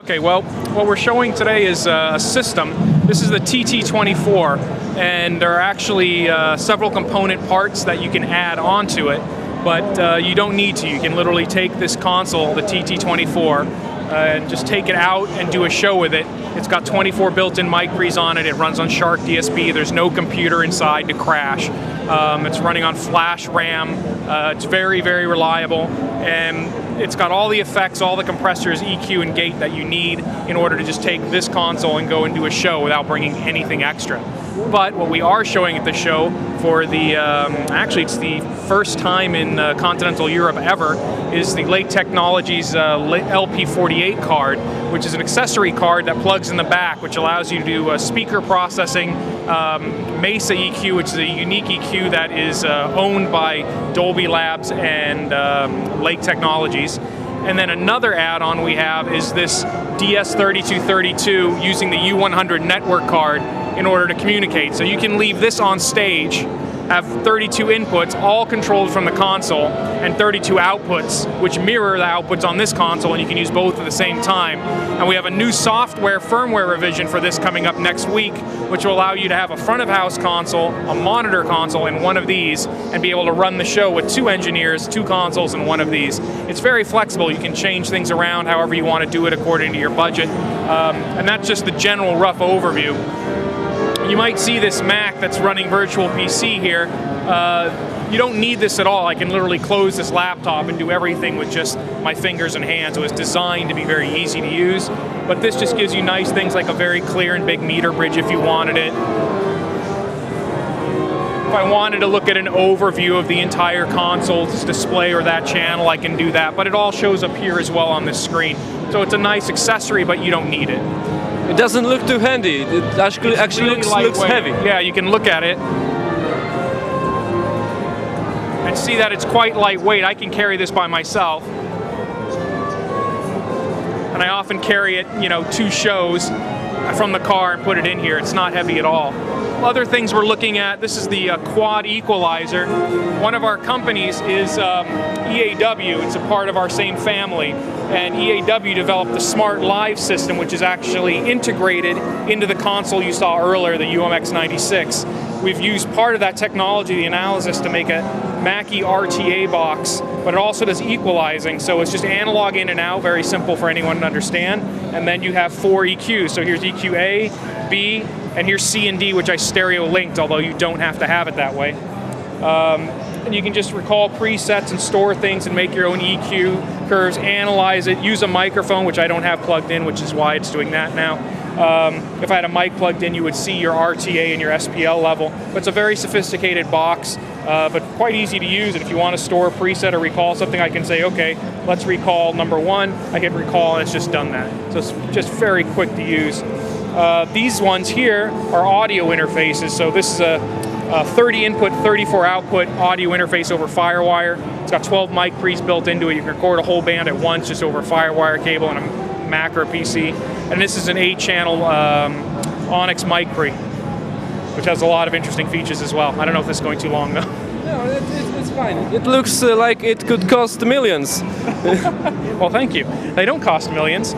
Okay, well, what we're showing today is a system. This is the cz.4, and there are actually several component parts that you can add onto it, but you don't need to. You can literally take this console, the cz.4, and just take it out and do a show with it. It's got 24 built-in mic pre's on it. It runs on Shark DSP. There's no computer inside to crash. It's running on flash RAM. It's very, very reliable, and it's got all the effects, all the compressors, EQ, and gate that you need in order to just take this console and go and do a show without bringing anything extra. But what we are showing at the show for the, actually it's the first time in continental Europe ever, is the Lake Technologies LP48 card, which is an accessory card that plugs in the back, which allows you to do speaker processing, Mesa EQ, which is a unique EQ that is owned by Dolby Labs and Lake Technologies. And then another add-on we have is this DS3232 using the U100 network card in order to communicate. So you can leave this on stage, have 32 inputs, all controlled from the console, and 32 outputs, which mirror the outputs on this console, and you can use both at the same time. And we have a new software firmware revision for this coming up next week, which will allow you to have a front-of-house console, a monitor console, and one of these, and be able to run the show with 2 engineers, 2 consoles, and one of these. It's very flexible. You can change things around however you want to do it according to your budget. And that's just the general rough overview. You might see this Mac that's running Virtual PC here. You don't need this at all. I can literally close this laptop and do everything with just my fingers and hands. It was designed to be very easy to use. But this just gives you nice things like a very clear and big meter bridge if you wanted it. If I wanted to look at an overview of the entire console's display or that channel, I can do that. But it all shows up here as well on this screen. So it's a nice accessory, but you don't need it. It doesn't look too handy. It actually really looks heavy. Yeah, you can look at it and see that it's quite lightweight. I can carry this by myself. And I often carry it, 2 shows from the car and put it in here. It's not heavy at all. Other things we're looking at, this is the quad equalizer. One of our companies is EAW. It's a part of our same family. And EAW developed the Smart Live system, which is actually integrated into the console you saw earlier, the UMX96. We've used part of that technology, the analysis, to make a Mackie RTA box, but it also does equalizing, so it's just analog in and out, very simple for anyone to understand. And then you have 4 EQs, so here's EQ A, B, and here's C and D, which I stereo linked, although you don't have to have it that way. And you can just recall presets and store things and make your own EQ curves, analyze it, use a microphone, which I don't have plugged in, which is why it's doing that now. If I had a mic plugged in, you would see your RTA and your SPL level. But it's a very sophisticated box, but quite easy to use. And if you want to store a preset or recall something, I can say, okay, let's recall number 1. I hit recall, and it's just done that. So it's just very quick to use. These ones here are audio interfaces. So this is a 30 input, 34 output audio interface over Firewire. It's got 12 mic pre's built into it. You can record a whole band at once just over a Firewire cable on a Mac or a PC. And this is an 8-channel Onyx mic pre, which has a lot of interesting features as well. I don't know if this is going too long though. No, it's fine. It looks like it could cost millions. Well, thank you. They don't cost millions.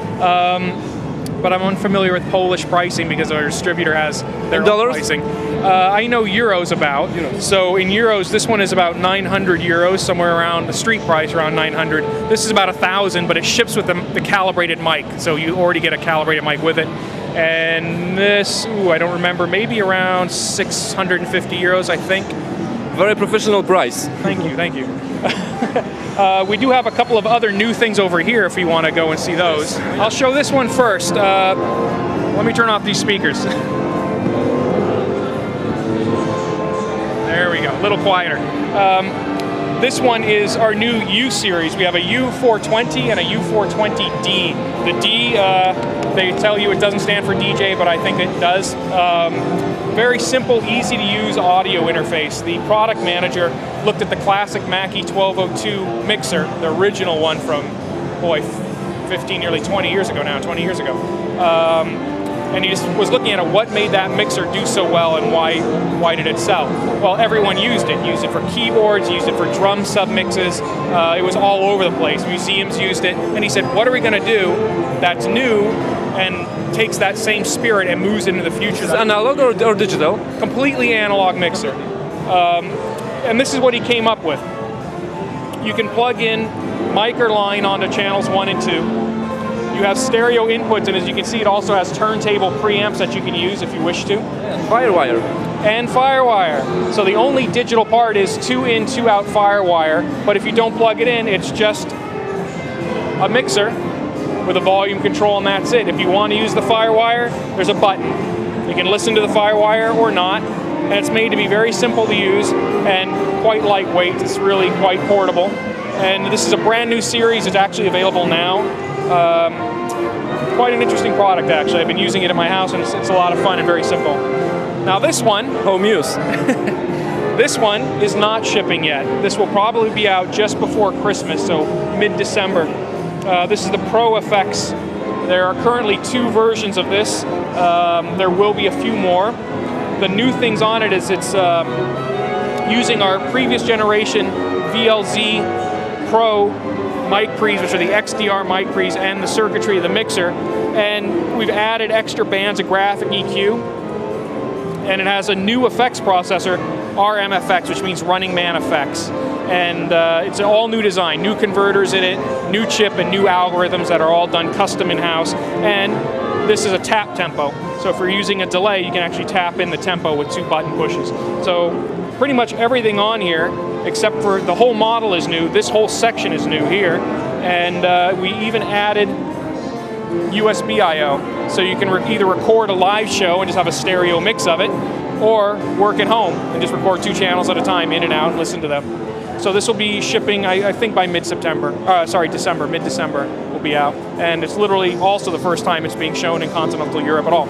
But I'm unfamiliar with Polish pricing because our distributor has their own pricing. I know euros about. So in euros, this one is about 900 euros, somewhere around the street price, around 900. This is about 1,000, but it ships with the calibrated mic, so you already get a calibrated mic with it. And this, I don't remember, maybe around 650 euros, I think. Very professional price. Thank you, thank you. We do have a couple of other new things over here if you want to go and see those. I'll show this one first. Let me turn off these speakers. There we go, a little quieter. This one is our new U series. We have a U420 and a U420D. The D, they tell you it doesn't stand for DJ, but I think it does. Very simple, easy to use audio interface. The product manager looked at the classic Mackie 1202 mixer, the original one from, 15, nearly 20 years ago now, 20 years ago. and he just was looking at what made that mixer do so well and why did it sell. Well, everyone used it. Used it for keyboards, used it for drum submixes. It was all over the place. Museums used it, and he said, what are we going to do that's new and takes that same spirit and moves into the future? Is it analog or digital? Completely analog mixer. And this is what he came up with. You can plug in mic or line onto channels 1 and 2. You have stereo inputs, and as you can see, it also has turntable preamps that you can use if you wish to. And Firewire. And Firewire. So the only digital part is 2-in, 2-out Firewire, but if you don't plug it in, it's just a mixer with a volume control, and that's it. If you want to use the Firewire, there's a button. You can listen to the Firewire or not, and it's made to be very simple to use and quite lightweight. It's really quite portable. And this is a brand new series. It's actually available now. Quite an interesting product, actually. I've been using it at my house, and it's a lot of fun and very simple. Now this one, Home use. this one is not shipping yet. This will probably be out just before Christmas, so mid-December. This is the Pro FX. There are currently 2 versions of this. There will be a few more. The new things on it is it's using our previous generation VLZ Pro mic pre's, which are the XDR mic pre's, and the circuitry of the mixer. And we've added extra bands of graphic EQ. And it has a new effects processor, RMFX, which means running man effects. And it's an all new design, new converters in it, new chip, and new algorithms that are all done custom in-house. And this is a tap tempo. So if you're using a delay, you can actually tap in the tempo with 2 button pushes. So pretty much everything on here, except for the whole model is new. This whole section is new here. And we even added USB I/O. So you can either record a live show and just have a stereo mix of it, or work at home and just record 2 channels at a time, in and out, and listen to them. So this will be shipping, I think, by mid-December, mid-December will be out. And it's literally also the first time it's being shown in continental Europe at all.